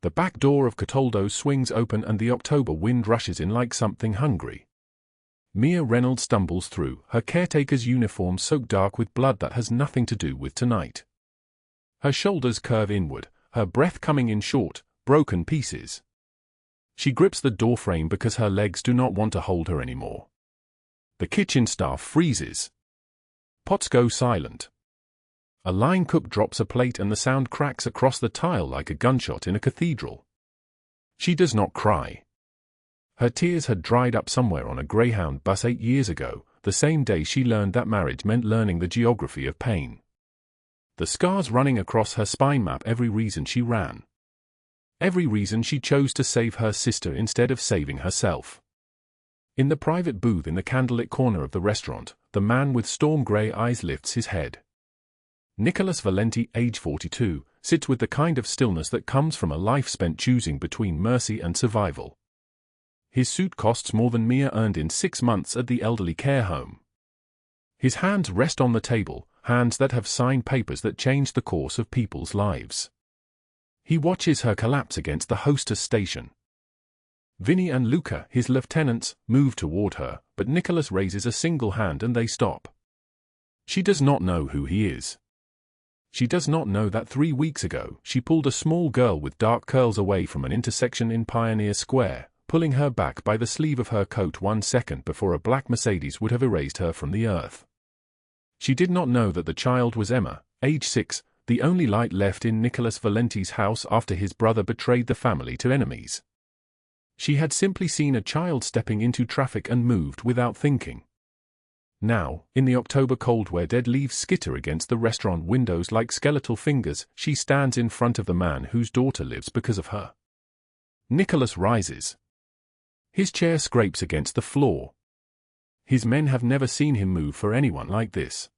The back door of Cataldo swings open and the October wind rushes in like something hungry. Mia Reynolds stumbles through, her caretaker's uniform soaked dark with blood that has nothing to do with tonight. Her shoulders curve inward, her breath coming in short, broken pieces. She grips the doorframe because her legs do not want to hold her anymore. The kitchen staff freezes. Pots go silent. A line cook drops a plate and the sound cracks across the tile like a gunshot in a cathedral. She does not cry. Her tears had dried up somewhere on a Greyhound bus 8 years ago, the same day she learned that marriage meant learning the geography of pain. The scars running across her spine map every reason she ran. Every reason she chose to save her sister instead of saving herself. In the private booth in the candlelit corner of the restaurant, the man with storm-grey eyes lifts his head. Nicholas Valenti, age 42, sits with the kind of stillness that comes from a life spent choosing between mercy and survival. His suit costs more than Mia earned in 6 months at the elderly care home. His hands rest on the table, hands that have signed papers that changed the course of people's lives. He watches her collapse against the hostess station. Vinny and Luca, his lieutenants, move toward her, but Nicholas raises a single hand and they stop. She does not know who he is. She does not know that 3 weeks ago she pulled a small girl with dark curls away from an intersection in Pioneer Square, pulling her back by the sleeve of her coat 1 second before a black Mercedes would have erased her from the earth. She did not know that the child was Emma, age 6, the only light left in Nicholas Valenti's house after his brother betrayed the family to enemies. She had simply seen a child stepping into traffic and moved without thinking. Now, in the October cold where dead leaves skitter against the restaurant windows like skeletal fingers, she stands in front of the man whose daughter lives because of her. Nicholas rises. His chair scrapes against the floor. His men have never seen him move for anyone like this.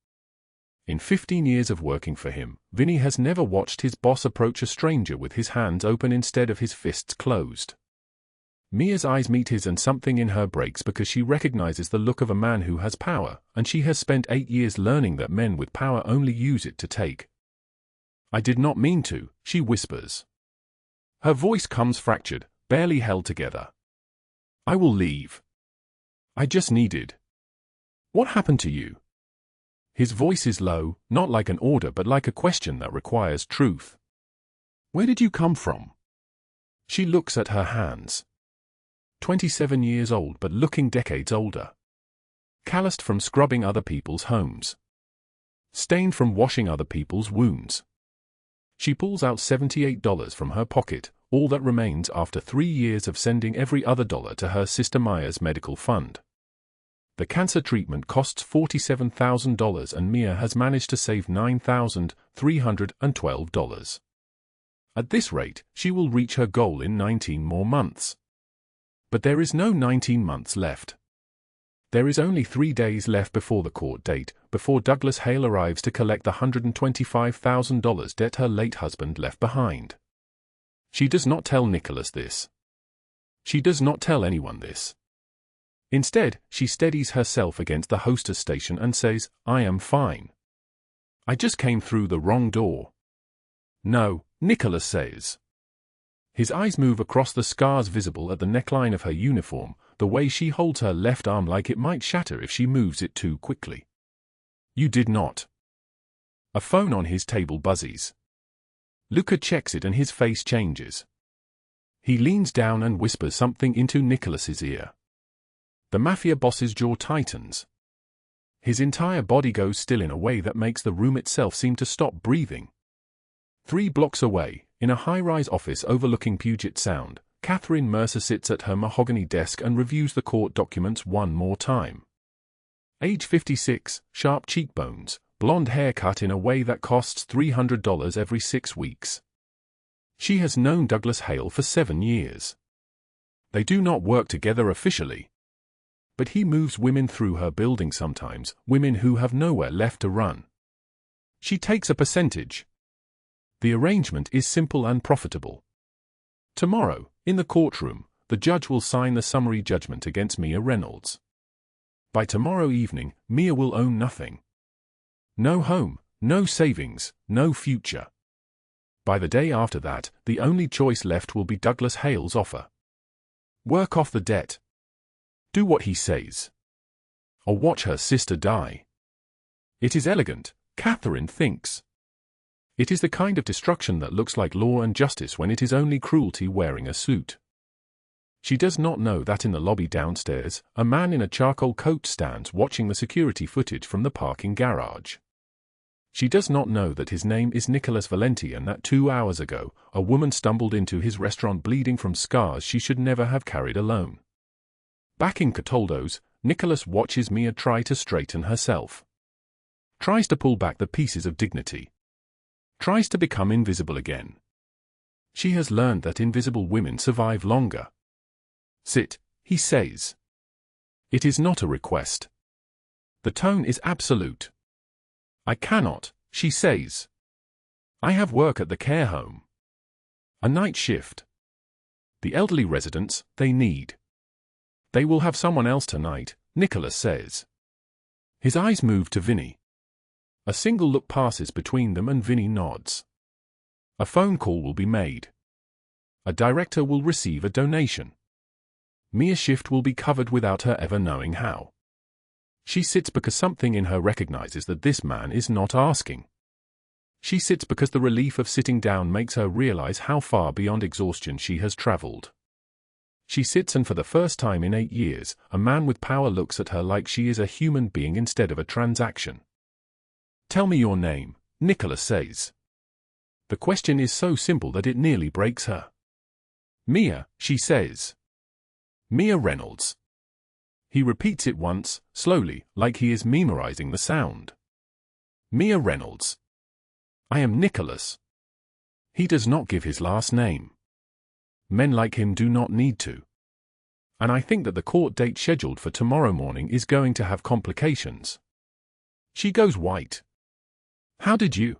In 15 years of working for him, Vinny has never watched his boss approach a stranger with his hands open instead of his fists closed. Mia's eyes meet his and something in her breaks because she recognizes the look of a man who has power, and she has spent 8 years learning that men with power only use it to take. "I did not mean to," she whispers. Her voice comes fractured, barely held together. "I will leave. I just needed." "What happened to you?" His voice is low, not like an order but like a question that requires truth. "Where did you come from?" She looks at her hands. 27 years old but looking decades older. Calloused from scrubbing other people's homes. Stained from washing other people's wounds. She pulls out $78 from her pocket, all that remains after 3 years of sending every other dollar to her sister Maya's medical fund. The cancer treatment costs $47,000 and Mia has managed to save $9,312. At this rate, she will reach her goal in 19 more months. But there is no 19 months left. There is only 3 days left before the court date, before Douglas Hale arrives to collect the $125,000 debt her late husband left behind. She does not tell Nicholas this. She does not tell anyone this. Instead, she steadies herself against the hostess station and says, "I am fine. I just came through the wrong door." "No," Nicholas says. His eyes move across the scars visible at the neckline of her uniform, the way she holds her left arm like it might shatter if she moves it too quickly. "You did not." A phone on his table buzzes. Luca checks it and his face changes. He leans down and whispers something into Nicholas's ear. The mafia boss's jaw tightens. His entire body goes still in a way that makes the room itself seem to stop breathing. 3 blocks away, in a high-rise office overlooking Puget Sound, Catherine Mercer sits at her mahogany desk and reviews the court documents one more time. Age 56, sharp cheekbones, blonde hair cut in a way that costs $300 every 6 weeks. She has known Douglas Hale for 7 years. They do not work together officially. But he moves women through her building sometimes, women who have nowhere left to run. She takes a percentage. The arrangement is simple and profitable. Tomorrow, in the courtroom, the judge will sign the summary judgment against Mia Reynolds. By tomorrow evening, Mia will own nothing. No home, no savings, no future. By the day after that, the only choice left will be Douglas Hale's offer. Work off the debt. Do what he says. Or watch her sister die. It is elegant, Catherine thinks. It is the kind of destruction that looks like law and justice when it is only cruelty wearing a suit. She does not know that in the lobby downstairs, a man in a charcoal coat stands watching the security footage from the parking garage. She does not know that his name is Nicholas Valenti and that 2 hours ago, a woman stumbled into his restaurant bleeding from scars she should never have carried alone. Back in Cataldo's, Nicholas watches Mia try to straighten herself. Tries to pull back the pieces of dignity. Tries to become invisible again. She has learned that invisible women survive longer. Sit, he says. It is not a request. The tone is absolute. I cannot, she says. I have work at the care home. A night shift. The elderly residents, they need. They will have someone else tonight, Nicholas says. His eyes move to Vinny. A single look passes between them and Vinny nods. A phone call will be made. A director will receive a donation. Mia's shift will be covered without her ever knowing how. She sits because something in her recognizes that this man is not asking. She sits because the relief of sitting down makes her realize how far beyond exhaustion she has traveled. She sits and for the first time in 8 years, a man with power looks at her like she is a human being instead of a transaction. Tell me your name, Nicholas says. The question is so simple that it nearly breaks her. Mia, she says. Mia Reynolds. He repeats it once, slowly, like he is memorizing the sound. Mia Reynolds. I am Nicholas. He does not give his last name. Men like him do not need to. And I think that the court date scheduled for tomorrow morning is going to have complications. She goes white. How did you?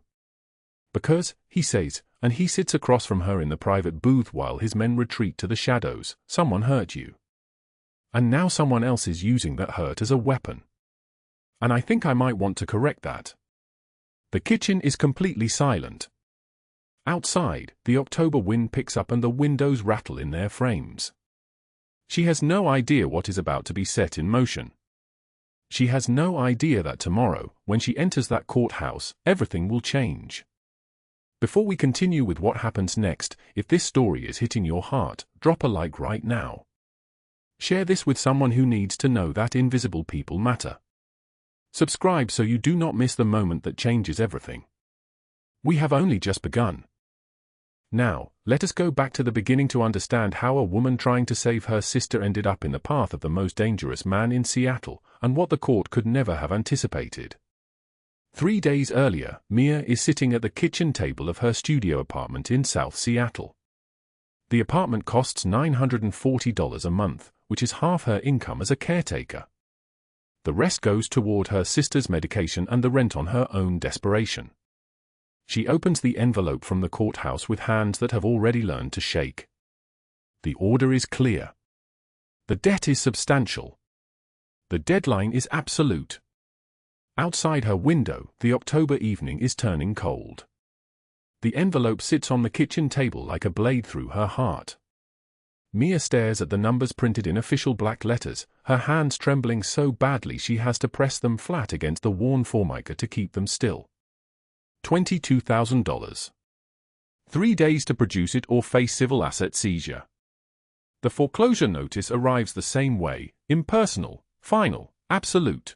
Because, he says, and he sits across from her in the private booth while his men retreat to the shadows, someone hurt you. And now someone else is using that hurt as a weapon. And I think I might want to correct that. The kitchen is completely silent. Outside, the October wind picks up and the windows rattle in their frames. She has no idea what is about to be set in motion. She has no idea that tomorrow, when she enters that courthouse, everything will change. Before we continue with what happens next, if this story is hitting your heart, drop a like right now. Share this with someone who needs to know that invisible people matter. Subscribe so you do not miss the moment that changes everything. We have only just begun. Now, let us go back to the beginning to understand how a woman trying to save her sister ended up in the path of the most dangerous man in Seattle, and what the court could never have anticipated. 3 days earlier, Mia is sitting at the kitchen table of her studio apartment in South Seattle. The apartment costs $940 a month, which is half her income as a caretaker. The rest goes toward her sister's medication and the rent on her own desperation. She opens the envelope from the courthouse with hands that have already learned to shake. The order is clear. The debt is substantial. The deadline is absolute. Outside her window, the October evening is turning cold. The envelope sits on the kitchen table like a blade through her heart. Mia stares at the numbers printed in official black letters, her hands trembling so badly she has to press them flat against the worn formica to keep them still. $22,000. 3 days to produce it or face civil asset seizure. The foreclosure notice arrives the same way, impersonal, final, absolute.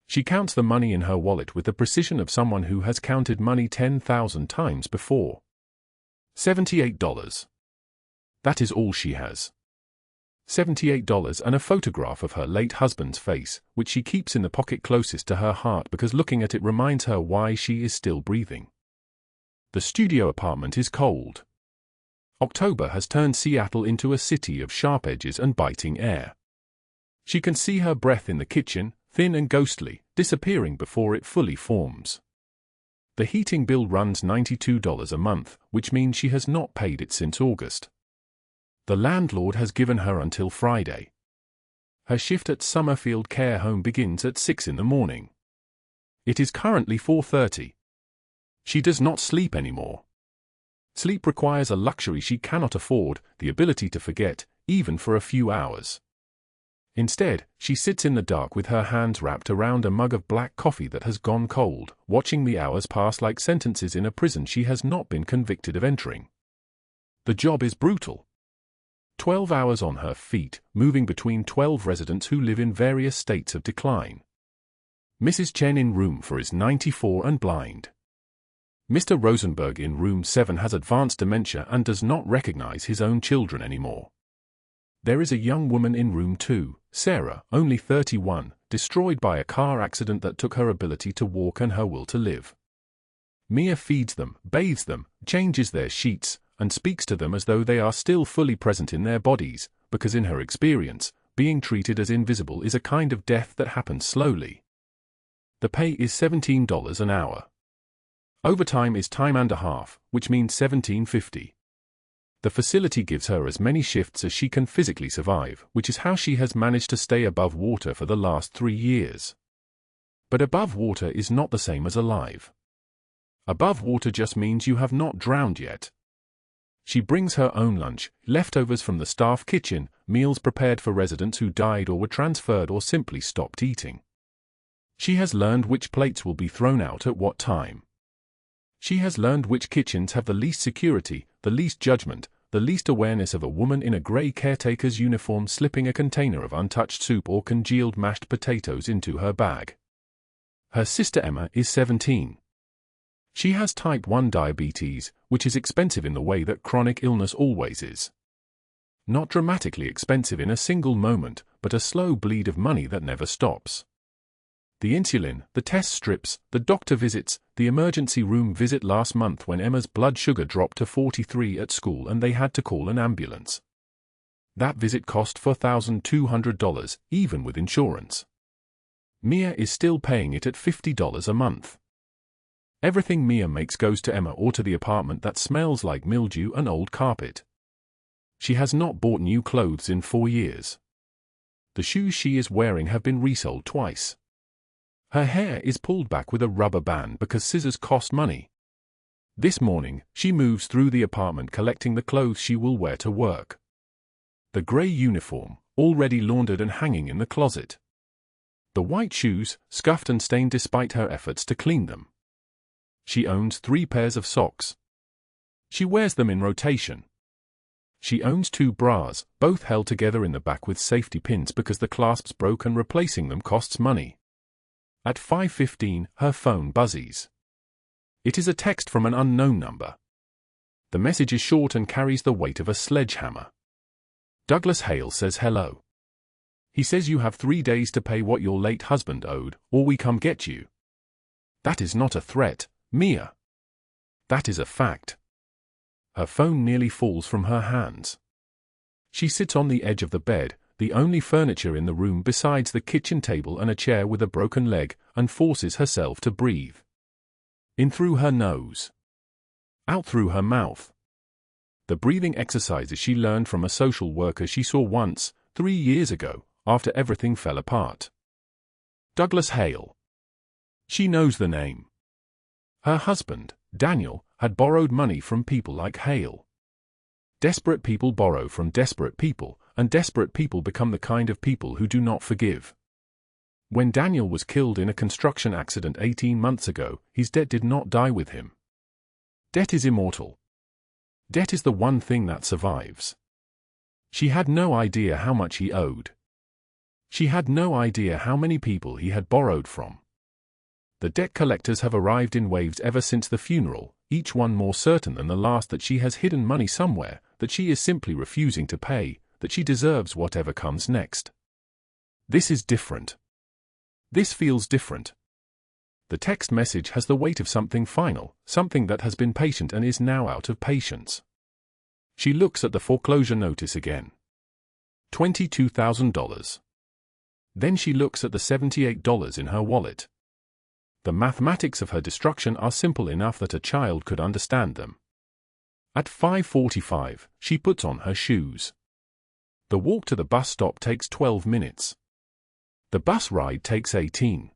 She counts the money in her wallet with the precision of someone who has counted money 10,000 times before. $78. That is all she has. $78 and a photograph of her late husband's face, which she keeps in the pocket closest to her heart because looking at it reminds her why she is still breathing. The studio apartment is cold. October has turned Seattle into a city of sharp edges and biting air. She can see her breath in the kitchen, thin and ghostly, disappearing before it fully forms. The heating bill runs $92 a month, which means she has not paid it since August. The landlord has given her until Friday. Her shift at Summerfield Care Home begins at 6 in the morning. It is currently 4:30. She does not sleep anymore. Sleep requires a luxury she cannot afford, the ability to forget, even for a few hours. Instead, she sits in the dark with her hands wrapped around a mug of black coffee that has gone cold, watching the hours pass like sentences in a prison she has not been convicted of entering. The job is brutal. 12 hours on her feet, moving between 12 residents who live in various states of decline. Mrs. Chen in room 4 is 94 and blind. Mr. Rosenberg in room 7 has advanced dementia and does not recognize his own children anymore. There is a young woman in room 2, Sarah, only 31, destroyed by a car accident that took her ability to walk and her will to live. Mia feeds them, bathes them, changes their sheets, and speaks to them as though they are still fully present in their bodies, because in her experience, being treated as invisible is a kind of death that happens slowly. The pay is $17 an hour. Overtime is time and a half, which means $17.50. The facility gives her as many shifts as she can physically survive, which is how she has managed to stay above water for the last 3 years. But above water is not the same as alive. Above water just means you have not drowned yet. She brings her own lunch, leftovers from the staff kitchen, meals prepared for residents who died or were transferred or simply stopped eating. She has learned which plates will be thrown out at what time. She has learned which kitchens have the least security, the least judgment, the least awareness of a woman in a grey caretaker's uniform slipping a container of untouched soup or congealed mashed potatoes into her bag. Her sister Emma is 17. She has type 1 diabetes, which is expensive in the way that chronic illness always is. Not dramatically expensive in a single moment, but a slow bleed of money that never stops. The insulin, the test strips, the doctor visits, the emergency room visit last month when Emma's blood sugar dropped to 43 at school and they had to call an ambulance. That visit cost $4,200, even with insurance. Mia is still paying it at $50 a month. Everything Mia makes goes to Emma or to the apartment that smells like mildew and old carpet. She has not bought new clothes in 4 years. The shoes she is wearing have been resold twice. Her hair is pulled back with a rubber band because scissors cost money. This morning, she moves through the apartment collecting the clothes she will wear to work. The grey uniform, already laundered and hanging in the closet. The white shoes, scuffed and stained despite her efforts to clean them. She owns 3 pairs of socks. She wears them in rotation. She owns 2 bras, both held together in the back with safety pins because the clasps broke and replacing them costs money. At 5:15, her phone buzzes. It is a text from an unknown number. The message is short and carries the weight of a sledgehammer. Douglas Hale says hello. He says you have 3 days to pay what your late husband owed, or we come get you. That is not a threat, Mia. That is a fact. Her phone nearly falls from her hands. She sits on the edge of the bed, the only furniture in the room besides the kitchen table and a chair with a broken leg, and forces herself to breathe. In through her nose. Out through her mouth. The breathing exercises she learned from a social worker she saw once, 3 years ago, after everything fell apart. Douglas Hale. She knows the name. Her husband, Daniel, had borrowed money from people like Hale. Desperate people borrow from desperate people, and desperate people become the kind of people who do not forgive. When Daniel was killed in a construction accident 18 months ago, his debt did not die with him. Debt is immortal. Debt is the one thing that survives. She had no idea how much he owed. She had no idea how many people he had borrowed from. The debt collectors have arrived in waves ever since the funeral, each one more certain than the last that she has hidden money somewhere, that she is simply refusing to pay, that she deserves whatever comes next. This is different. This feels different. The text message has the weight of something final, something that has been patient and is now out of patience. She looks at the foreclosure notice again. $22,000. Then she looks at the $78 in her wallet. The mathematics of her destruction are simple enough that a child could understand them. At 5:45, she puts on her shoes. The walk to the bus stop takes 12 minutes. The bus ride takes 18.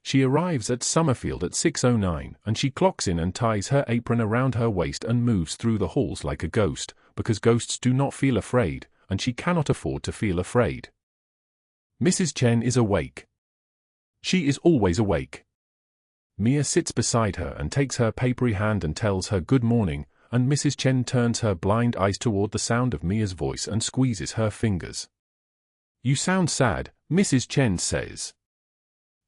She arrives at Summerfield at 6:09 and she clocks in and ties her apron around her waist and moves through the halls like a ghost, because ghosts do not feel afraid, and she cannot afford to feel afraid. Mrs. Chen is awake. She is always awake. Mia sits beside her and takes her papery hand and tells her good morning, and Mrs. Chen turns her blind eyes toward the sound of Mia's voice and squeezes her fingers. "You sound sad," Mrs. Chen says.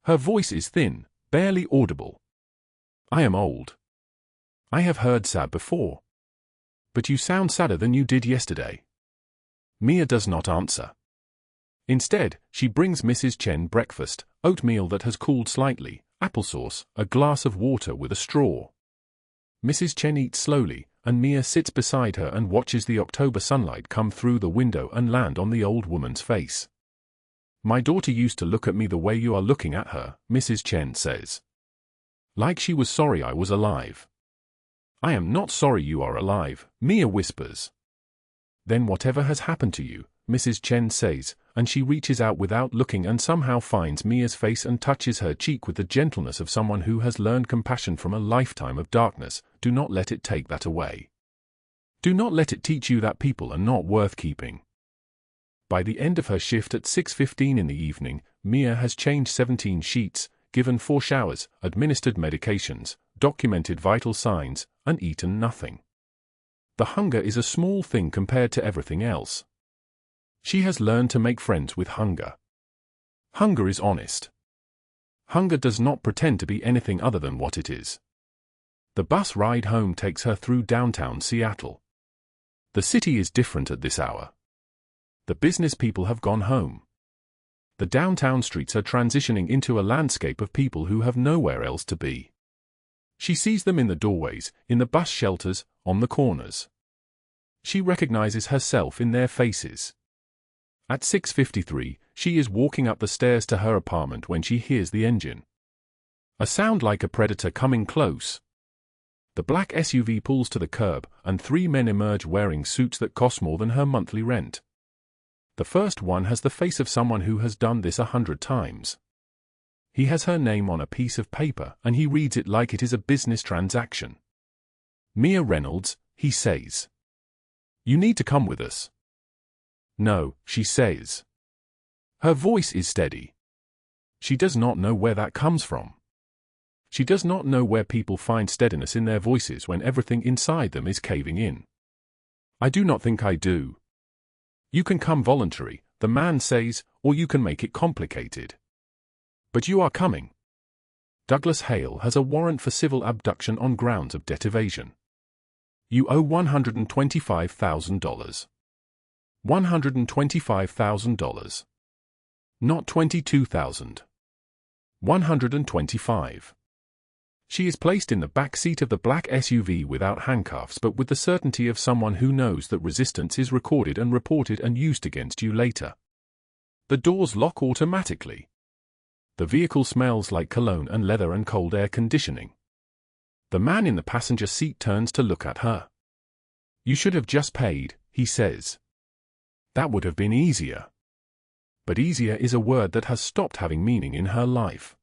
Her voice is thin, barely audible. "I am old. I have heard sad before. But you sound sadder than you did yesterday." Mia does not answer. Instead, she brings Mrs. Chen breakfast, oatmeal that has cooled slightly, applesauce, a glass of water with a straw. Mrs. Chen eats slowly, and Mia sits beside her and watches the October sunlight come through the window and land on the old woman's face. "My daughter used to look at me the way you are looking at her," Mrs. Chen says. "Like she was sorry I was alive." "I am not sorry you are alive," Mia whispers. "Then whatever has happened to you," Mrs. Chen says, and she reaches out without looking and somehow finds Mia's face and touches her cheek with the gentleness of someone who has learned compassion from a lifetime of darkness. "Do not let it take that away. Do not let it teach you that people are not worth keeping." By the end of her shift at 6:15 in the evening, Mia has changed 17 sheets, given 4 showers, administered medications, documented vital signs, and eaten nothing. The hunger is a small thing compared to everything else. She has learned to make friends with hunger. Hunger is honest. Hunger does not pretend to be anything other than what it is. The bus ride home takes her through downtown Seattle. The city is different at this hour. The business people have gone home. The downtown streets are transitioning into a landscape of people who have nowhere else to be. She sees them in the doorways, in the bus shelters, on the corners. She recognizes herself in their faces. At 6:53, she is walking up the stairs to her apartment when she hears the engine. A sound like a predator coming close. The black SUV pulls to the curb, and 3 men emerge wearing suits that cost more than her monthly rent. The first one has the face of someone who has done this 100 times. He has her name on a piece of paper, and he reads it like it is a business transaction. "Mia Reynolds," he says. "You need to come with us." "No," she says. Her voice is steady. She does not know where that comes from. She does not know where people find steadiness in their voices when everything inside them is caving in. "I do not think I do." "You can come voluntary," the man says, "or you can make it complicated." "But you are coming." Douglas Hale has a warrant for civil abduction on grounds of debt evasion. "You owe $125,000. $125,000. Not $22,000. $125,000. She is placed in the back seat of the black SUV without handcuffs but with the certainty of someone who knows that resistance is recorded and reported and used against you later. The doors lock automatically. The vehicle smells like cologne and leather and cold air conditioning. The man in the passenger seat turns to look at her. "You should have just paid," he says. "That would have been easier." But easier is a word that has stopped having meaning in her life.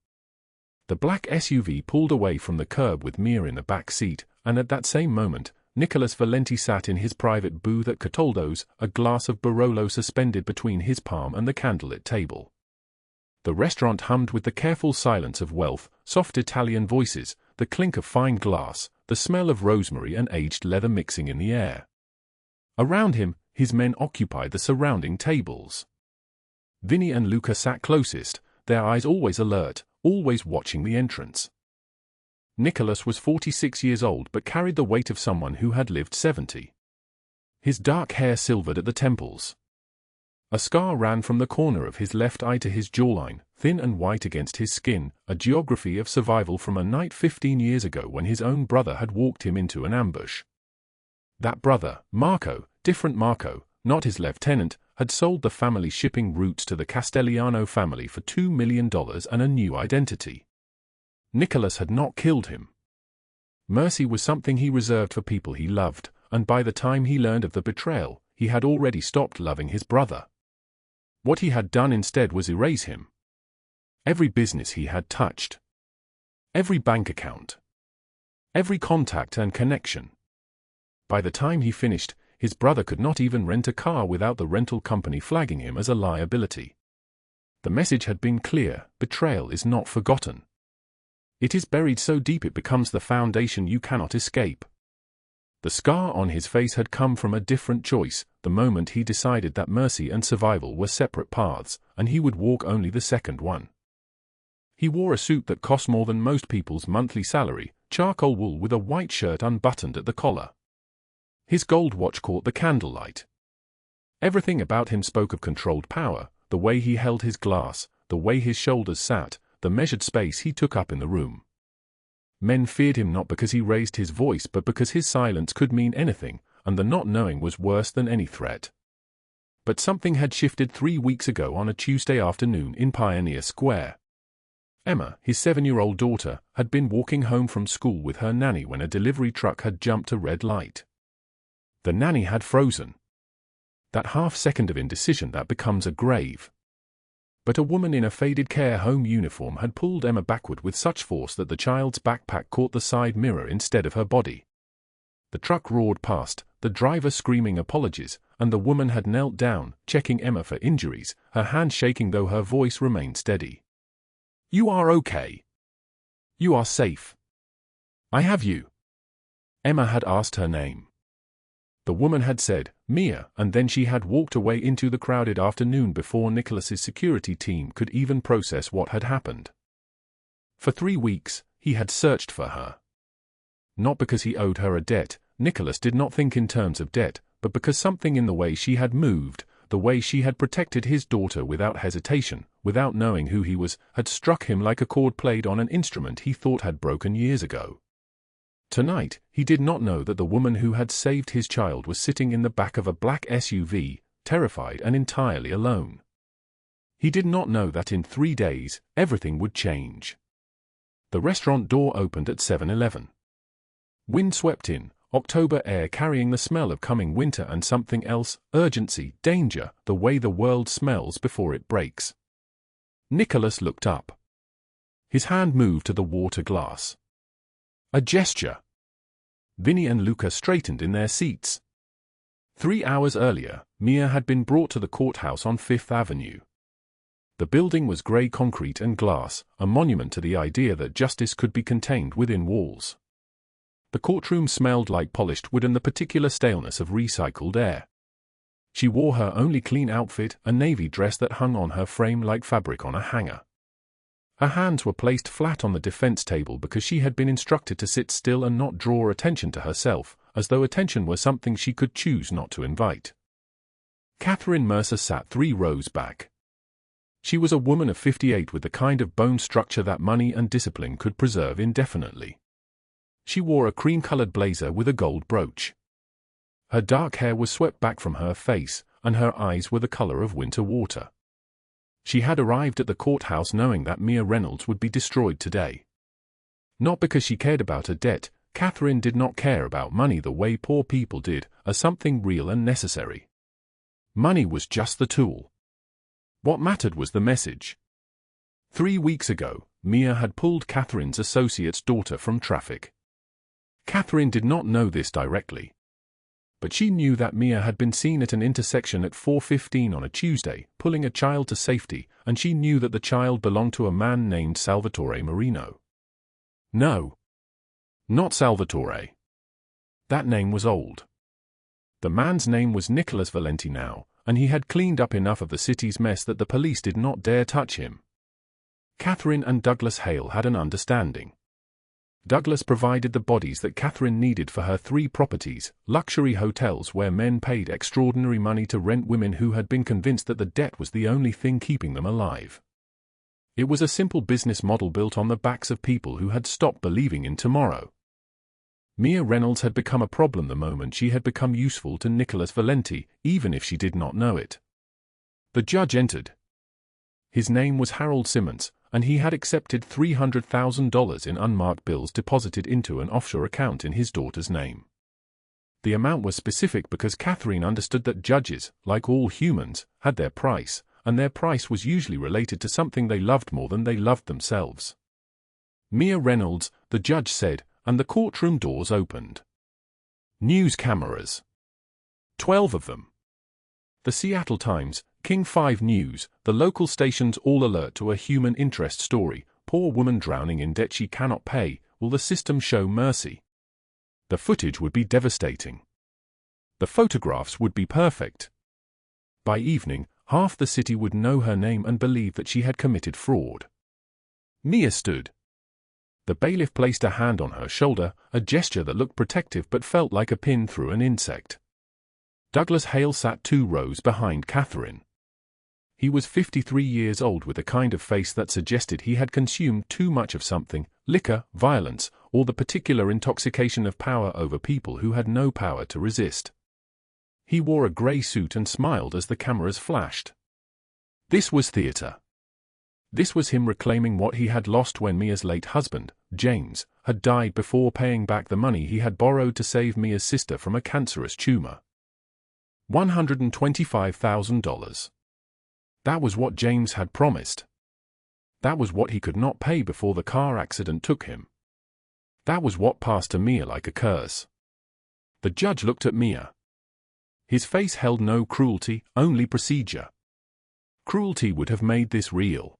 The black SUV pulled away from the curb with Mia in the back seat, and at that same moment, Nicholas Valenti sat in his private booth at Cataldo's, a glass of Barolo suspended between his palm and the candlelit table. The restaurant hummed with the careful silence of wealth, soft Italian voices, the clink of fine glass, the smell of rosemary and aged leather mixing in the air. Around him, his men occupied the surrounding tables. Vinny and Luca sat closest, their eyes always alert, always watching the entrance. Nicholas was 46 years old but carried the weight of someone who had lived 70. His dark hair silvered at the temples. A scar ran from the corner of his left eye to his jawline, thin and white against his skin, a geography of survival from a night 15 years ago when his own brother had walked him into an ambush. That brother, Marco, different Marco, not his lieutenant, had sold the family shipping routes to the Castellano family for $2 million and a new identity. Nicholas had not killed him. Mercy was something he reserved for people he loved, and by the time he learned of the betrayal, he had already stopped loving his brother. What he had done instead was erase him. Every business he had touched, Every bank account. Every contact and connection. By the time he finished, his brother could not even rent a car without the rental company flagging him as a liability. The message had been clear: betrayal is not forgotten. It is buried so deep it becomes the foundation you cannot escape. The scar on his face had come from a different choice, the moment he decided that mercy and survival were separate paths, and he would walk only the second one. He wore a suit that cost more than most people's monthly salary, charcoal wool with a white shirt unbuttoned at the collar. His gold watch caught the candlelight. Everything about him spoke of controlled power, the way he held his glass, the way his shoulders sat, the measured space he took up in the room. Men feared him not because he raised his voice but because his silence could mean anything, and the not knowing was worse than any threat. But something had shifted 3 weeks ago on a Tuesday afternoon in Pioneer Square. Emma, his 7-year-old daughter, had been walking home from school with her nanny when a delivery truck had jumped a red light. The nanny had frozen. That half-second of indecision that becomes a grave. But a woman in a faded care home uniform had pulled Emma backward with such force that the child's backpack caught the side mirror instead of her body. The truck roared past, the driver screaming apologies, and the woman had knelt down, checking Emma for injuries, her hand shaking though her voice remained steady. "You are okay. You are safe. I have you." Emma had asked her name. The woman had said, "Mia," and then she had walked away into the crowded afternoon before Nicholas's security team could even process what had happened. For 3 weeks, he had searched for her. Not because he owed her a debt, Nicholas did not think in terms of debt, but because something in the way she had moved, the way she had protected his daughter without hesitation, without knowing who he was, had struck him like a chord played on an instrument he thought had broken years ago. Tonight, he did not know that the woman who had saved his child was sitting in the back of a black SUV, terrified and entirely alone. He did not know that in 3 days, everything would change. The restaurant door opened at 7-Eleven. Wind swept in, October air carrying the smell of coming winter and something else, urgency, danger, the way the world smells before it breaks. Nicholas looked up. His hand moved to the water glass. A gesture. Vinny and Luca straightened in their seats. 3 hours earlier, Mia had been brought to the courthouse on 5th Avenue. The building was grey concrete and glass, a monument to the idea that justice could be contained within walls. The courtroom smelled like polished wood and the particular staleness of recycled air. She wore her only clean outfit, a navy dress that hung on her frame like fabric on a hanger. Her hands were placed flat on the defense table because she had been instructed to sit still and not draw attention to herself, as though attention were something she could choose not to invite. Catherine Mercer sat 3 rows back. She was a woman of 58 with the kind of bone structure that money and discipline could preserve indefinitely. She wore a cream-colored blazer with a gold brooch. Her dark hair was swept back from her face, and her eyes were the color of winter water. She had arrived at the courthouse knowing that Mia Reynolds would be destroyed today. Not because she cared about a debt, Catherine did not care about money the way poor people did, as something real and necessary. Money was just the tool. What mattered was the message. 3 weeks ago, Mia had pulled Catherine's associate's daughter from traffic. Catherine did not know this directly. But she knew that Mia had been seen at an intersection at 4:15 on a Tuesday, pulling a child to safety, and she knew that the child belonged to a man named Salvatore Marino. No. Not Salvatore. That name was old. The man's name was Nicholas Valenti now, and he had cleaned up enough of the city's mess that the police did not dare touch him. Catherine and Douglas Hale had an understanding. Douglas provided the bodies that Catherine needed for her 3 properties, luxury hotels where men paid extraordinary money to rent women who had been convinced that the debt was the only thing keeping them alive. It was a simple business model built on the backs of people who had stopped believing in tomorrow. Mia Reynolds had become a problem the moment she had become useful to Nicholas Valenti, even if she did not know it. The judge entered. His name was Harold Simmons, and he had accepted $300,000 in unmarked bills deposited into an offshore account in his daughter's name. The amount was specific because Catherine understood that judges, like all humans, had their price, and their price was usually related to something they loved more than they loved themselves. Mia Reynolds, the judge said, and the courtroom doors opened. News cameras. 12 of them. The Seattle Times, King 5 News, the local stations all alert to a human interest story. Poor woman drowning in debt she cannot pay. Will the system show mercy? The footage would be devastating. The photographs would be perfect. By evening, half the city would know her name and believe that she had committed fraud. Mia stood. The bailiff placed a hand on her shoulder, a gesture that looked protective but felt like a pin through an insect. Douglas Hale sat 2 rows behind Catherine. He was 53 years old with a kind of face that suggested he had consumed too much of something, liquor, violence, or the particular intoxication of power over people who had no power to resist. He wore a grey suit and smiled as the cameras flashed. This was theatre. This was him reclaiming what he had lost when Mia's late husband, James, had died before paying back the money he had borrowed to save Mia's sister from a cancerous tumor. $125,000. That was what James had promised. That was what he could not pay before the car accident took him. That was what passed to Mia like a curse. The judge looked at Mia. His face held no cruelty, only procedure. Cruelty would have made this real.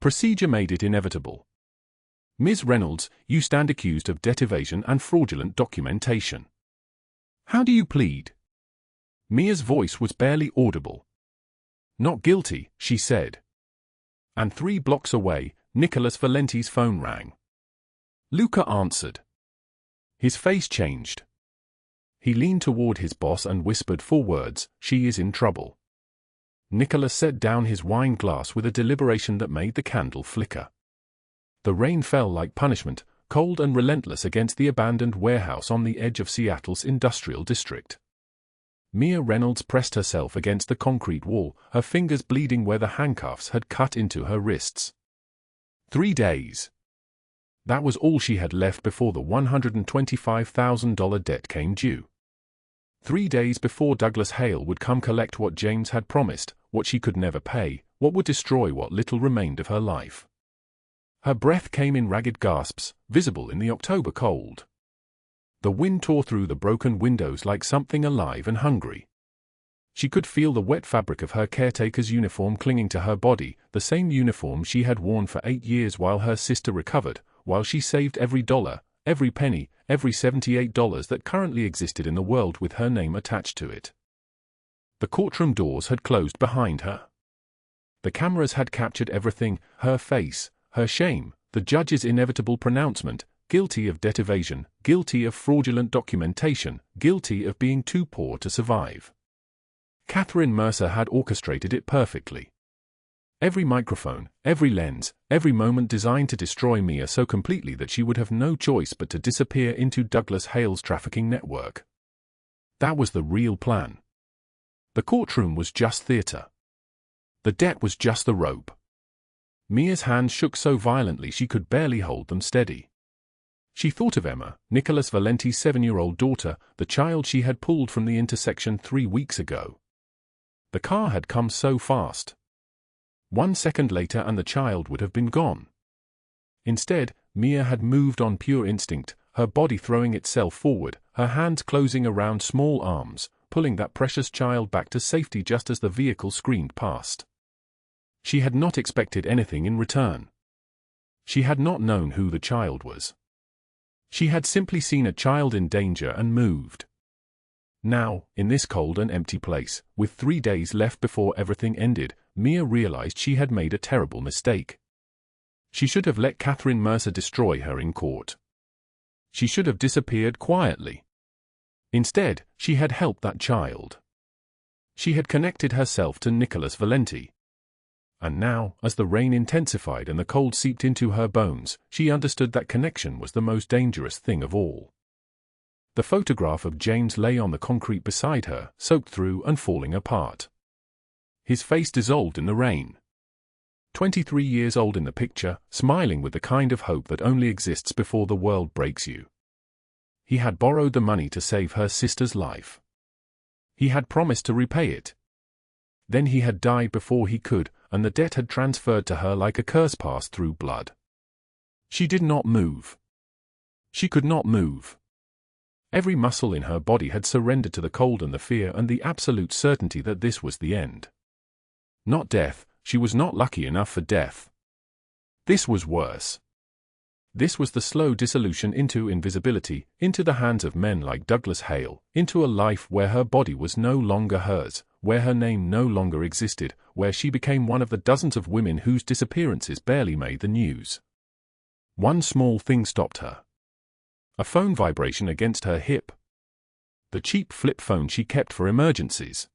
Procedure made it inevitable. Ms. Reynolds, you stand accused of debt evasion and fraudulent documentation. How do you plead? Mia's voice was barely audible. Not guilty, she said. And 3 blocks away, Nicholas Valenti's phone rang. Luca answered. His face changed. He leaned toward his boss and whispered 4 words, "She is in trouble." Nicholas set down his wine glass with a deliberation that made the candle flicker. The rain fell like punishment, cold and relentless against the abandoned warehouse on the edge of Seattle's industrial district. Mia Reynolds pressed herself against the concrete wall, her fingers bleeding where the handcuffs had cut into her wrists. 3 days. That was all she had left before the $125,000 debt came due. 3 days before Douglas Hale would come collect what James had promised, what she could never pay, what would destroy what little remained of her life. Her breath came in ragged gasps, visible in the October cold. The wind tore through the broken windows like something alive and hungry. She could feel the wet fabric of her caretaker's uniform clinging to her body, the same uniform she had worn for 8 years while her sister recovered, while she saved every dollar, every penny, every $78 that currently existed in the world with her name attached to it. The courtroom doors had closed behind her. The cameras had captured everything, her face, her shame, the judge's inevitable pronouncement, guilty of debt evasion, guilty of fraudulent documentation, guilty of being too poor to survive. Catherine Mercer had orchestrated it perfectly. Every microphone, every lens, every moment designed to destroy Mia so completely that she would have no choice but to disappear into Douglas Hale's trafficking network. That was the real plan. The courtroom was just theater. The debt was just the rope. Mia's hands shook so violently she could barely hold them steady. She thought of Emma, Nicholas Valenti's 7-year-old daughter, the child she had pulled from the intersection 3 weeks ago. The car had come so fast. 1 second later and the child would have been gone. Instead, Mia had moved on pure instinct, her body throwing itself forward, her hands closing around small arms, pulling that precious child back to safety just as the vehicle screamed past. She had not expected anything in return. She had not known who the child was. She had simply seen a child in danger and moved. Now, in this cold and empty place, with 3 days left before everything ended, Mia realized she had made a terrible mistake. She should have let Catherine Mercer destroy her in court. She should have disappeared quietly. Instead, she had helped that child. She had connected herself to Nicholas Valenti. And now, as the rain intensified and the cold seeped into her bones, she understood that connection was the most dangerous thing of all. The photograph of James lay on the concrete beside her, soaked through and falling apart. His face dissolved in the rain. 23 years old in the picture, smiling with the kind of hope that only exists before the world breaks you. He had borrowed the money to save her sister's life. He had promised to repay it. Then he had died before he could, and the debt had transferred to her like a curse passed through blood. She did not move. She could not move. Every muscle in her body had surrendered to the cold and the fear and the absolute certainty that this was the end. Not death, she was not lucky enough for death. This was worse. This was the slow dissolution into invisibility, into the hands of men like Douglas Hale, into a life where her body was no longer hers, where her name no longer existed, where she became one of the dozens of women whose disappearances barely made the news. One small thing stopped her. A phone vibration against her hip. The cheap flip phone she kept for emergencies.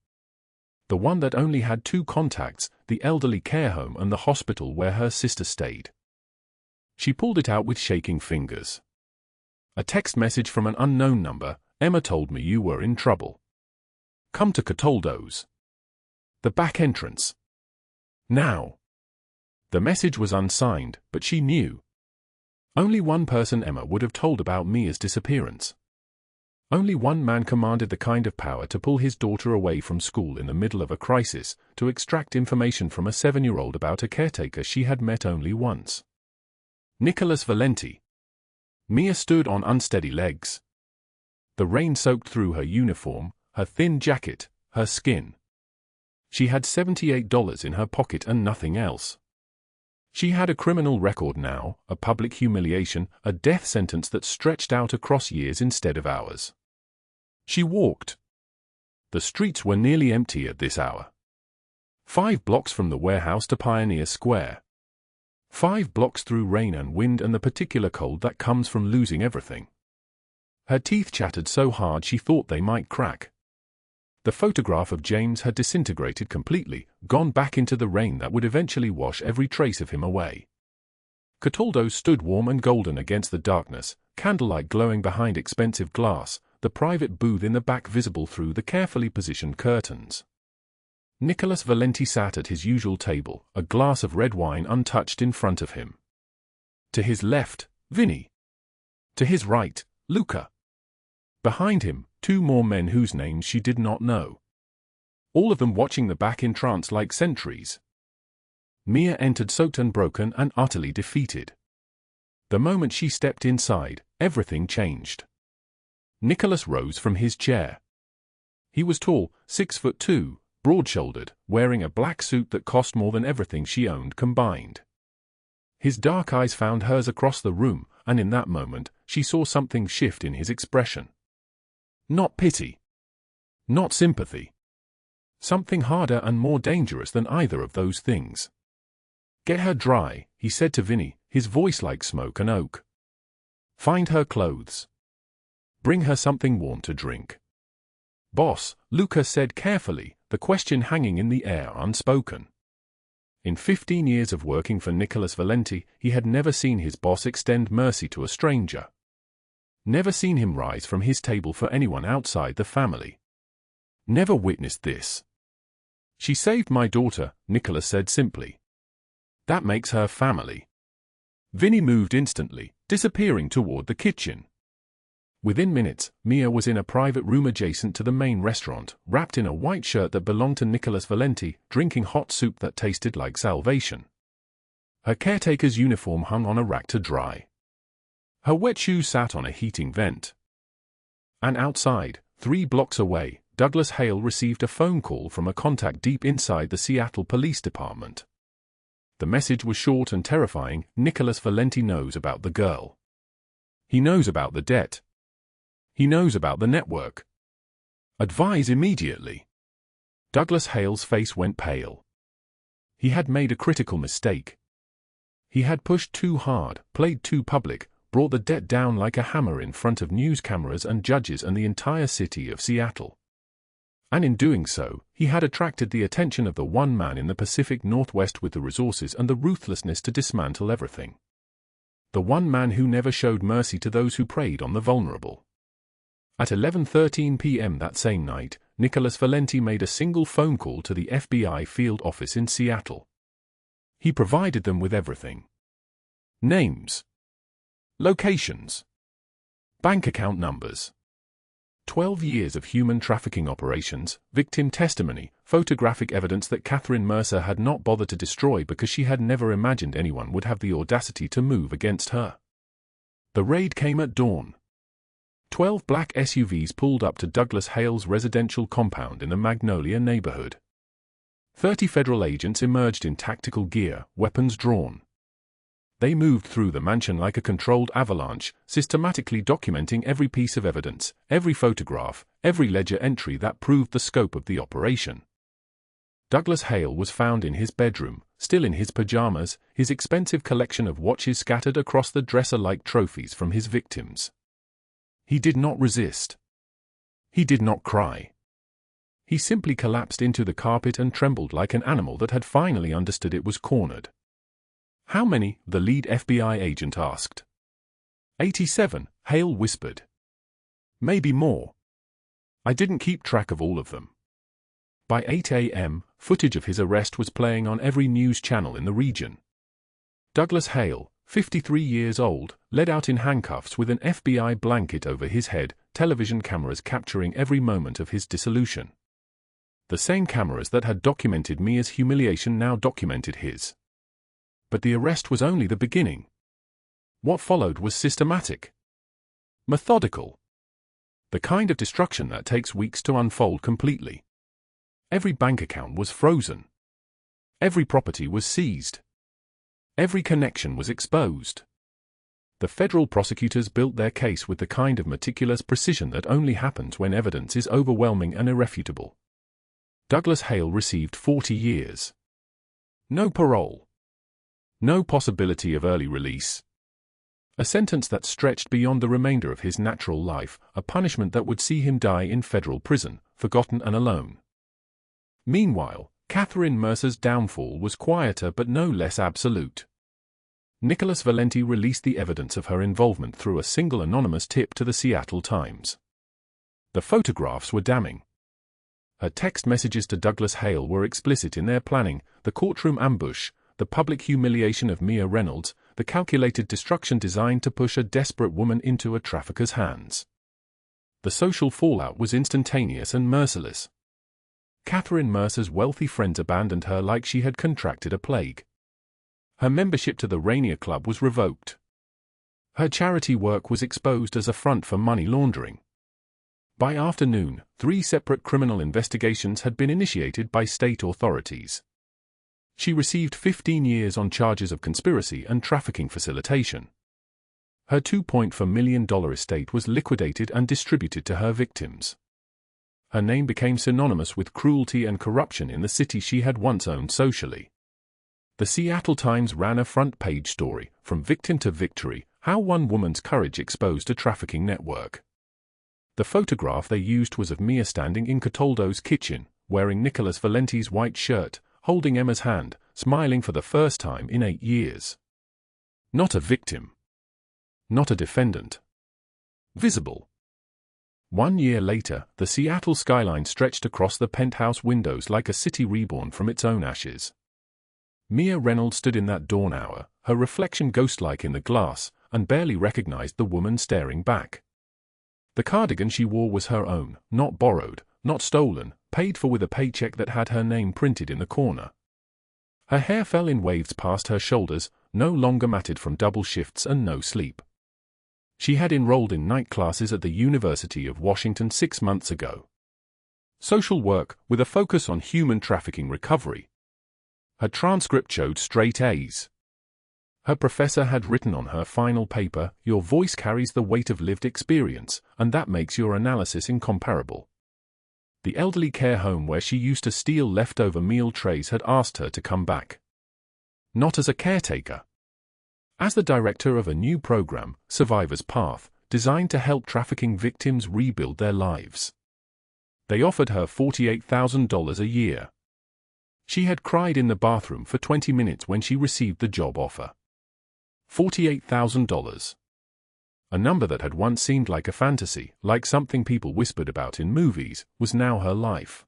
The one that only had two contacts, the elderly care home and the hospital where her sister stayed. She pulled it out with shaking fingers. A text message from an unknown number. Emma told me you were in trouble. Come to Cataldo's. The back entrance. Now. The message was unsigned, but she knew. Only one person Emma would have told about Mia's disappearance. Only one man commanded the kind of power to pull his daughter away from school in the middle of a crisis, to extract information from a 7-year-old about a caretaker she had met only once. Nicholas Valenti. Mia stood on unsteady legs. The rain soaked through her uniform, her thin jacket, her skin. She had $78 in her pocket and nothing else. She had a criminal record now, a public humiliation, a death sentence that stretched out across years instead of hours. She walked. The streets were nearly empty at this hour. 5 blocks from the warehouse to Pioneer Square. 5 blocks through rain and wind and the particular cold that comes from losing everything. Her teeth chattered so hard she thought they might crack. The photograph of James had disintegrated completely, gone back into the rain that would eventually wash every trace of him away. Cataldo stood warm and golden against the darkness, candlelight glowing behind expensive glass, the private booth in the back visible through the carefully positioned curtains. Nicholas Valenti sat at his usual table, a glass of red wine untouched in front of him. To his left, Vinny. To his right, Luca. Behind him, 2 more men whose names she did not know. All of them watching the back in trance like sentries. Mia entered soaked and broken and utterly defeated. The moment she stepped inside, everything changed. Nicholas rose from his chair. He was tall, 6'2", broad-shouldered, wearing a black suit that cost more than everything she owned combined. His dark eyes found hers across the room, and in that moment, she saw something shift in his expression. Not pity. Not sympathy. Something harder and more dangerous than either of those things. Get her dry, he said to Vinny, his voice like smoke and oak. Find her clothes. Bring her something warm to drink. Boss, Luca said carefully, the question hanging in the air unspoken. In 15 years of working for Nicholas Valenti, he had never seen his boss extend mercy to a stranger. Never seen him rise from his table for anyone outside the family. Never witnessed this. She saved my daughter, Nicholas said simply. That makes her family. Vinny moved instantly, disappearing toward the kitchen. Within minutes, Mia was in a private room adjacent to the main restaurant, wrapped in a white shirt that belonged to Nicholas Valenti, drinking hot soup that tasted like salvation. Her caretaker's uniform hung on a rack to dry. Her wet shoes sat on a heating vent. And outside, 3 blocks away, Douglas Hale received a phone call from a contact deep inside the Seattle Police Department. The message was short and terrifying. Nicholas Valenti knows about the girl. He knows about the debt. He knows about the network. Advise immediately. Douglas Hale's face went pale. He had made a critical mistake. He had pushed too hard, played too public, brought the debt down like a hammer in front of news cameras and judges and the entire city of Seattle. And in doing so, he had attracted the attention of the one man in the Pacific Northwest with the resources and the ruthlessness to dismantle everything. The one man who never showed mercy to those who preyed on the vulnerable. At 11:13 p.m. that same night, Nicholas Valenti made a single phone call to the FBI field office in Seattle. He provided them with everything. Names. Locations. Bank account numbers. 12 years of human trafficking operations, victim testimony, photographic evidence that Catherine Mercer had not bothered to destroy because she had never imagined anyone would have the audacity to move against her. The raid came at dawn. 12 black SUVs pulled up to Douglas Hale's residential compound in the Magnolia neighborhood. 30 federal agents emerged in tactical gear, weapons drawn. They moved through the mansion like a controlled avalanche, systematically documenting every piece of evidence, every photograph, every ledger entry that proved the scope of the operation. Douglas Hale was found in his bedroom, still in his pajamas, his expensive collection of watches scattered across the dresser like trophies from his victims. He did not resist. He did not cry. He simply collapsed into the carpet and trembled like an animal that had finally understood it was cornered. "How many?" the lead FBI agent asked. 87, Hale whispered. "Maybe more. I didn't keep track of all of them." By 8 a.m., footage of his arrest was playing on every news channel in the region. Douglas Hale, 53 years old, led out in handcuffs with an FBI blanket over his head, television cameras capturing every moment of his dissolution. The same cameras that had documented Mia's humiliation now documented his. But the arrest was only the beginning. What followed was systematic. Methodical. The kind of destruction that takes weeks to unfold completely. Every bank account was frozen. Every property was seized. Every connection was exposed. The federal prosecutors built their case with the kind of meticulous precision that only happens when evidence is overwhelming and irrefutable. Douglas Hale received 40 years. No parole. No possibility of early release. A sentence that stretched beyond the remainder of his natural life, a punishment that would see him die in federal prison, forgotten and alone. Meanwhile, Catherine Mercer's downfall was quieter but no less absolute. Nicholas Valenti released the evidence of her involvement through a single anonymous tip to the Seattle Times. The photographs were damning. Her text messages to Douglas Hale were explicit in their planning, the courtroom ambush, the public humiliation of Mia Reynolds, the calculated destruction designed to push a desperate woman into a trafficker's hands. The social fallout was instantaneous and merciless. Catherine Mercer's wealthy friends abandoned her like she had contracted a plague. Her membership to the Rainier Club was revoked. Her charity work was exposed as a front for money laundering. By afternoon, 3 separate criminal investigations had been initiated by state authorities. She received 15 years on charges of conspiracy and trafficking facilitation. Her $2.4 million estate was liquidated and distributed to her victims. Her name became synonymous with cruelty and corruption in the city she had once owned socially. The Seattle Times ran a front-page story, From Victim to Victory, How One Woman's Courage Exposed a Trafficking Network. The photograph they used was of Mia standing in Cataldo's kitchen, wearing Nicholas Valenti's white shirt, holding Emma's hand, smiling for the first time in 8 years. Not a victim. Not a defendant. Visible. 1 year later, the Seattle skyline stretched across the penthouse windows like a city reborn from its own ashes. Mia Reynolds stood in that dawn hour, her reflection ghost-like in the glass, and barely recognized the woman staring back. The cardigan she wore was her own, not borrowed, not stolen, paid for with a paycheck that had her name printed in the corner. Her hair fell in waves past her shoulders, no longer matted from double shifts and no sleep. She had enrolled in night classes at the University of Washington 6 months ago. Social work, with a focus on human trafficking recovery. Her transcript showed straight A's. Her professor had written on her final paper, "Your voice carries the weight of lived experience, and that makes your analysis incomparable." The elderly care home where she used to steal leftover meal trays had asked her to come back. Not as a caretaker. As the director of a new program, Survivor's Path, designed to help trafficking victims rebuild their lives. They offered her $48,000 a year. She had cried in the bathroom for 20 minutes when she received the job offer. $48,000. A number that had once seemed like a fantasy, like something people whispered about in movies, was now her life.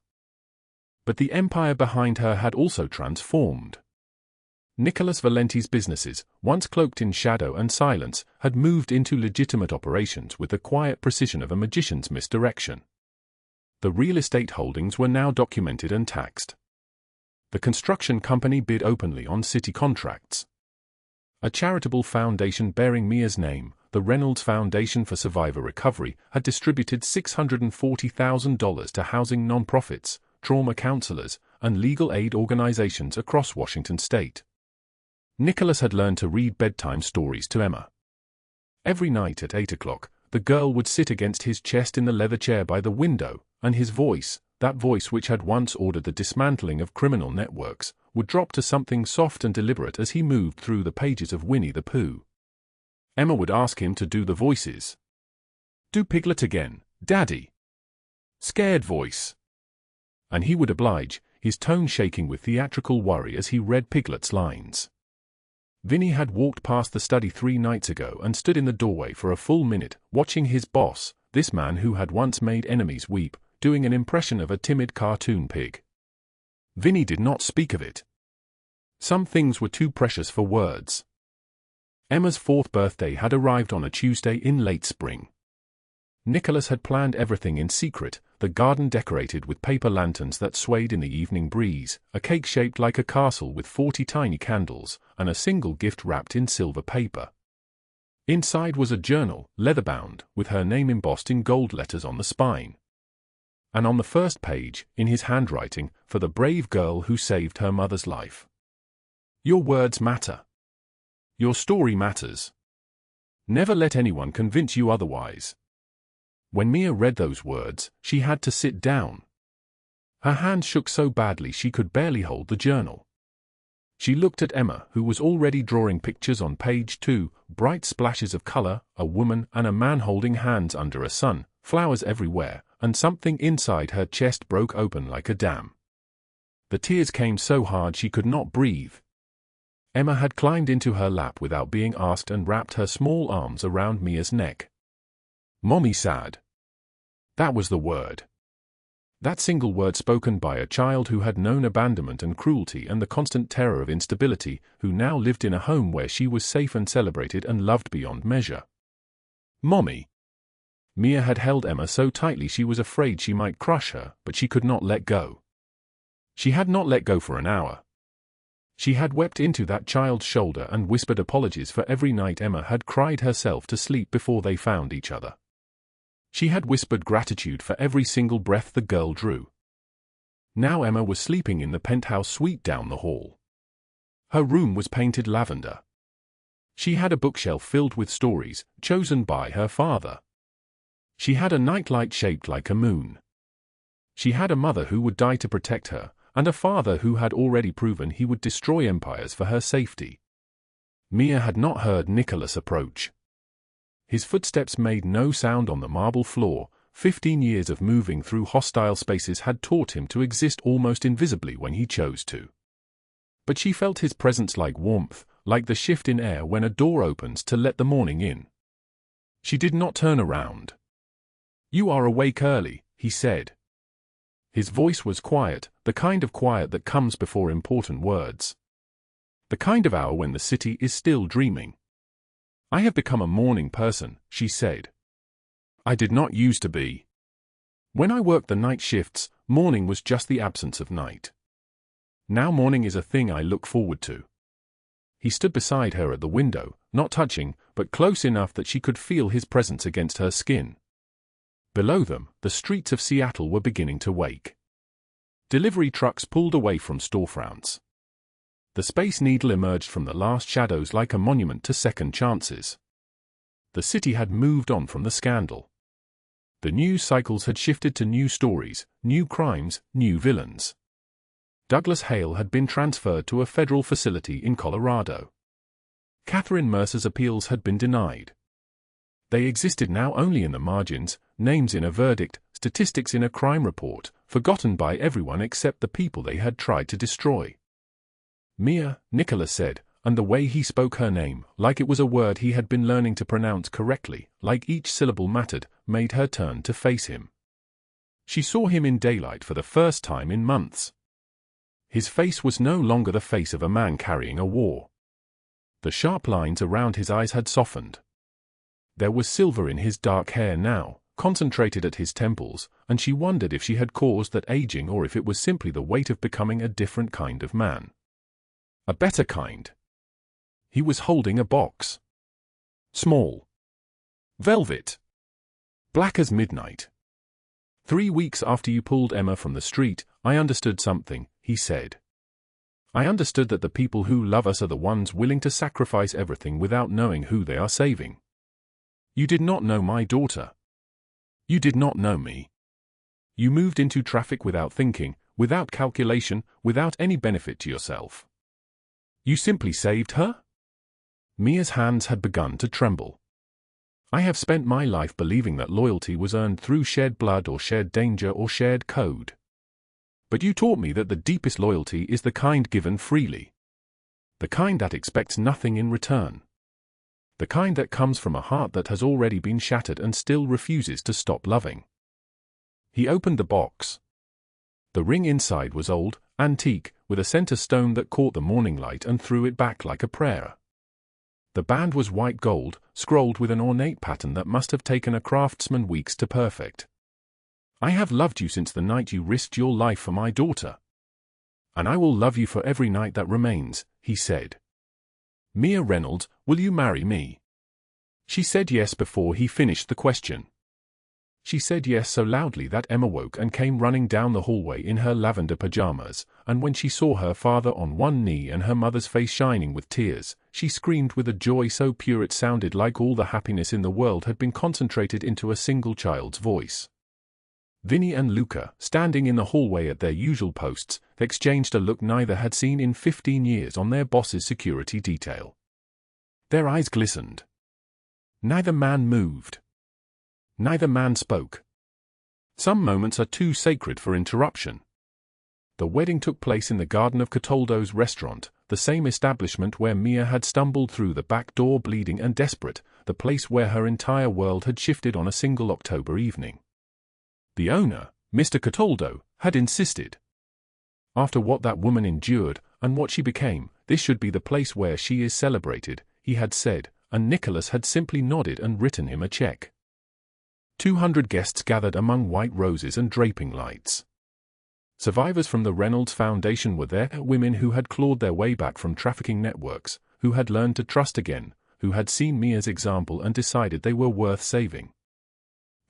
But the empire behind her had also transformed. Nicholas Valenti's businesses, once cloaked in shadow and silence, had moved into legitimate operations with the quiet precision of a magician's misdirection. The real estate holdings were now documented and taxed. The construction company bid openly on city contracts. A charitable foundation bearing Mia's name, the Reynolds Foundation for Survivor Recovery, had distributed $640,000 to housing nonprofits, trauma counselors, and legal aid organizations across Washington state. Nicholas had learned to read bedtime stories to Emma. Every night at 8 o'clock, the girl would sit against his chest in the leather chair by the window, and his voice, that voice which had once ordered the dismantling of criminal networks, would drop to something soft and deliberate as he moved through the pages of Winnie the Pooh. Emma would ask him to do the voices. "Do Piglet again, Daddy." Scared voice. And he would oblige, his tone shaking with theatrical worry as he read Piglet's lines. Vinny had walked past the study 3 nights ago and stood in the doorway for a full minute, watching his boss, this man who had once made enemies weep, doing an impression of a timid cartoon pig. Vinny did not speak of it. Some things were too precious for words. Emma's 4th birthday had arrived on a Tuesday in late spring. Nicholas had planned everything in secret, the garden decorated with paper lanterns that swayed in the evening breeze, a cake shaped like a castle with 40 tiny candles, and a single gift wrapped in silver paper. Inside was a journal, leather-bound, with her name embossed in gold letters on the spine. And on the first page, in his handwriting, for the brave girl who saved her mother's life. Your words matter. Your story matters. Never let anyone convince you otherwise. When Mia read those words, she had to sit down. Her hands shook so badly she could barely hold the journal. She looked at Emma, who was already drawing pictures on page 2, bright splashes of color, a woman and a man holding hands under a sun, flowers everywhere, and something inside her chest broke open like a dam. The tears came so hard she could not breathe. Emma had climbed into her lap without being asked and wrapped her small arms around Mia's neck. "Mommy sad." That was the word. That single word spoken by a child who had known abandonment and cruelty and the constant terror of instability, who now lived in a home where she was safe and celebrated and loved beyond measure. Mommy. Mia had held Emma so tightly she was afraid she might crush her, but she could not let go. She had not let go for an hour. She had wept into that child's shoulder and whispered apologies for every night Emma had cried herself to sleep before they found each other. She had whispered gratitude for every single breath the girl drew. Now Emma was sleeping in the penthouse suite down the hall. Her room was painted lavender. She had a bookshelf filled with stories, chosen by her father. She had a nightlight shaped like a moon. She had a mother who would die to protect her, and a father who had already proven he would destroy empires for her safety. Mia had not heard Nicholas approach. His footsteps made no sound on the marble floor. 15 years of moving through hostile spaces had taught him to exist almost invisibly when he chose to. But she felt his presence like warmth, like the shift in air when a door opens to let the morning in. She did not turn around. "You are awake early," he said. His voice was quiet, the kind of quiet that comes before important words. The kind of hour when the city is still dreaming. "I have become a morning person," she said. "I did not used to be. When I worked the night shifts, morning was just the absence of night. Now morning is a thing I look forward to." He stood beside her at the window, not touching, but close enough that she could feel his presence against her skin. Below them, the streets of Seattle were beginning to wake. Delivery trucks pulled away from storefronts. The Space Needle emerged from the last shadows like a monument to second chances. The city had moved on from the scandal. The news cycles had shifted to new stories, new crimes, new villains. Douglas Hale had been transferred to a federal facility in Colorado. Catherine Mercer's appeals had been denied. They existed now only in the margins, names in a verdict, statistics in a crime report, forgotten by everyone except the people they had tried to destroy. "Mia," Nicholas said, and the way he spoke her name, like it was a word he had been learning to pronounce correctly, like each syllable mattered, made her turn to face him. She saw him in daylight for the first time in months. His face was no longer the face of a man carrying a war. The sharp lines around his eyes had softened. There was silver in his dark hair now, concentrated at his temples, and she wondered if she had caused that aging or if it was simply the weight of becoming a different kind of man. A better kind. He was holding a box. Small. Velvet. Black as midnight. 3 weeks after you pulled Emma from the street, I understood something, he said. I understood that the people who love us are the ones willing to sacrifice everything without knowing who they are saving. You did not know my daughter. You did not know me. You moved into traffic without thinking, without calculation, without any benefit to yourself. You simply saved her? Mia's hands had begun to tremble. I have spent my life believing that loyalty was earned through shared blood or shared danger or shared code. But you taught me that the deepest loyalty is the kind given freely. The kind that expects nothing in return. The kind that comes from a heart that has already been shattered and still refuses to stop loving. He opened the box. The ring inside was old, antique, with a center stone that caught the morning light and threw it back like a prayer. The band was white gold, scrolled with an ornate pattern that must have taken a craftsman weeks to perfect. I have loved you since the night you risked your life for my daughter. And I will love you for every night that remains, he said. Mia Reynolds, will you marry me? She said yes before he finished the question. She said yes so loudly that Emma woke and came running down the hallway in her lavender pajamas, and when she saw her father on one knee and her mother's face shining with tears, she screamed with a joy so pure it sounded like all the happiness in the world had been concentrated into a single child's voice. Vinny and Luca, standing in the hallway at their usual posts, exchanged a look neither had seen in 15 years on their boss's security detail. Their eyes glistened. Neither man moved. Neither man spoke. Some moments are too sacred for interruption. The wedding took place in the garden of Cataldo's restaurant, the same establishment where Mia had stumbled through the back door bleeding and desperate, the place where her entire world had shifted on a single October evening. The owner, Mr. Cataldo, had insisted. After what that woman endured, and what she became, this should be the place where she is celebrated, he had said, and Nicholas had simply nodded and written him a check. 200 guests gathered among white roses and draping lights. Survivors from the Reynolds Foundation were there, women who had clawed their way back from trafficking networks, who had learned to trust again, who had seen Mia's example and decided they were worth saving.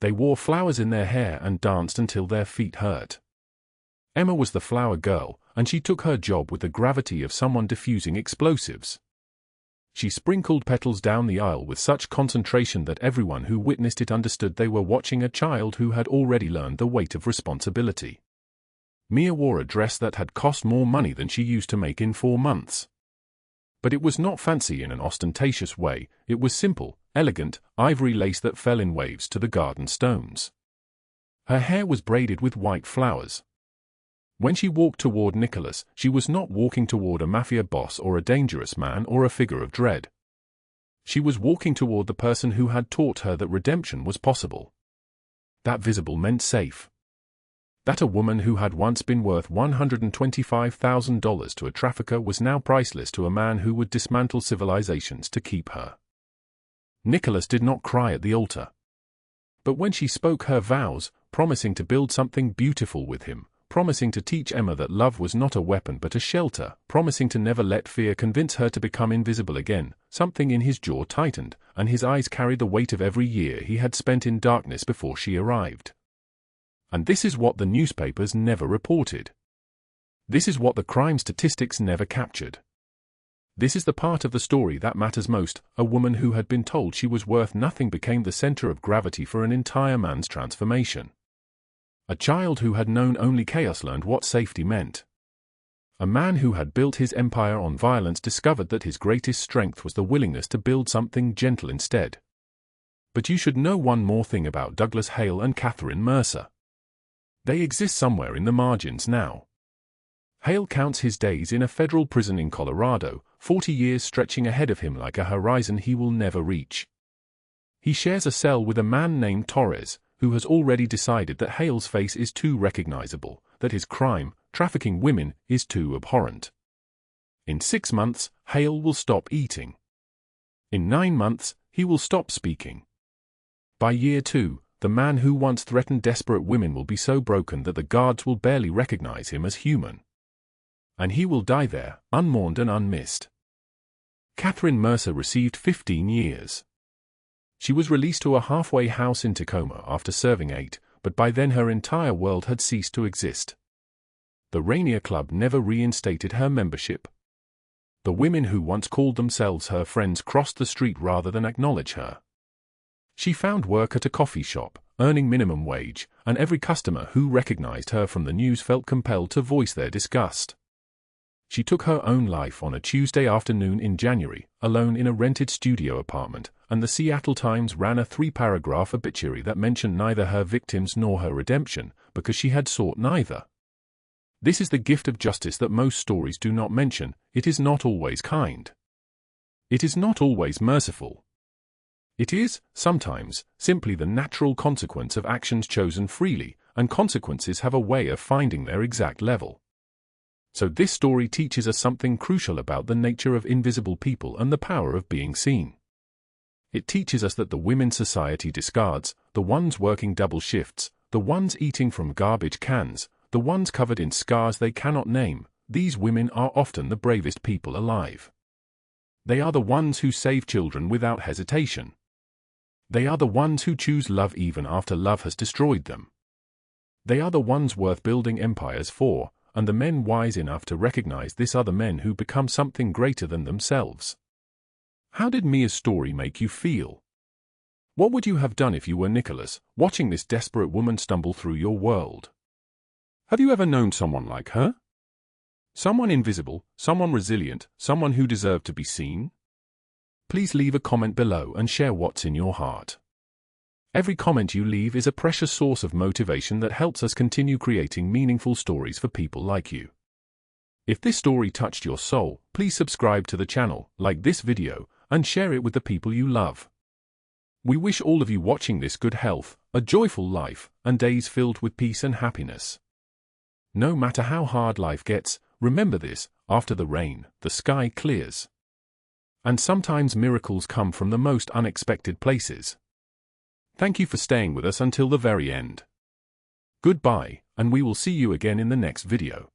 They wore flowers in their hair and danced until their feet hurt. Emma was the flower girl, and she took her job with the gravity of someone diffusing explosives. She sprinkled petals down the aisle with such concentration that everyone who witnessed it understood they were watching a child who had already learned the weight of responsibility. Mia wore a dress that had cost more money than she used to make in 4 months. But it was not fancy in an ostentatious way, it was simple, elegant, ivory lace that fell in waves to the garden stones. Her hair was braided with white flowers. When she walked toward Nicholas, she was not walking toward a mafia boss or a dangerous man or a figure of dread. She was walking toward the person who had taught her that redemption was possible. That visible meant safe. That a woman who had once been worth $125,000 to a trafficker was now priceless to a man who would dismantle civilizations to keep her. Nicholas did not cry at the altar. But when she spoke her vows, promising to build something beautiful with him, promising to teach Emma that love was not a weapon but a shelter, promising to never let fear convince her to become invisible again, something in his jaw tightened, and his eyes carried the weight of every year he had spent in darkness before she arrived. And this is what the newspapers never reported. This is what the crime statistics never captured. This is the part of the story that matters most. A woman who had been told she was worth nothing became the center of gravity for an entire man's transformation. A child who had known only chaos learned what safety meant. A man who had built his empire on violence discovered that his greatest strength was the willingness to build something gentle instead. But you should know one more thing about Douglas Hale and Catherine Mercer. They exist somewhere in the margins now. Hale counts his days in a federal prison in Colorado, 40 years stretching ahead of him like a horizon he will never reach. He shares a cell with a man named Torres, who has already decided that Hale's face is too recognizable, that his crime, trafficking women is too abhorrent. In 6 months, Hale will stop eating. In 9 months, he will stop speaking. By year 2, the man who once threatened desperate women will be so broken that the guards will barely recognize him as human. And he will die there, unmourned and unmissed. Catherine Mercer received 15 years. She was released to a halfway house in Tacoma after serving 8, but by then her entire world had ceased to exist. The Rainier Club never reinstated her membership. The women who once called themselves her friends crossed the street rather than acknowledge her. She found work at a coffee shop, earning minimum wage, and every customer who recognized her from the news felt compelled to voice their disgust. She took her own life on a Tuesday afternoon in January, alone in a rented studio apartment, and the Seattle Times ran a 3-paragraph obituary that mentioned neither her victims nor her redemption, because she had sought neither. This is the gift of justice that most stories do not mention. It is not always kind. It is not always merciful. It is, sometimes, simply the natural consequence of actions chosen freely, and consequences have a way of finding their exact level. So this story teaches us something crucial about the nature of invisible people and the power of being seen. It teaches us that the women society discards, the ones working double shifts, the ones eating from garbage cans, the ones covered in scars they cannot name, these women are often the bravest people alive. They are the ones who save children without hesitation. They are the ones who choose love even after love has destroyed them. They are the ones worth building empires for, and the men wise enough to recognize this are the men who become something greater than themselves. How did Mia's story make you feel? What would you have done if you were Nicholas, watching this desperate woman stumble through your world? Have you ever known someone like her? Someone invisible, someone resilient, someone who deserved to be seen? Please leave a comment below and share what's in your heart. Every comment you leave is a precious source of motivation that helps us continue creating meaningful stories for people like you. If this story touched your soul, please subscribe to the channel, like this video, and share it with the people you love. We wish all of you watching this good health, a joyful life, and days filled with peace and happiness. No matter how hard life gets, remember this: after the rain, the sky clears. And sometimes miracles come from the most unexpected places. Thank you for staying with us until the very end. Goodbye, and we will see you again in the next video.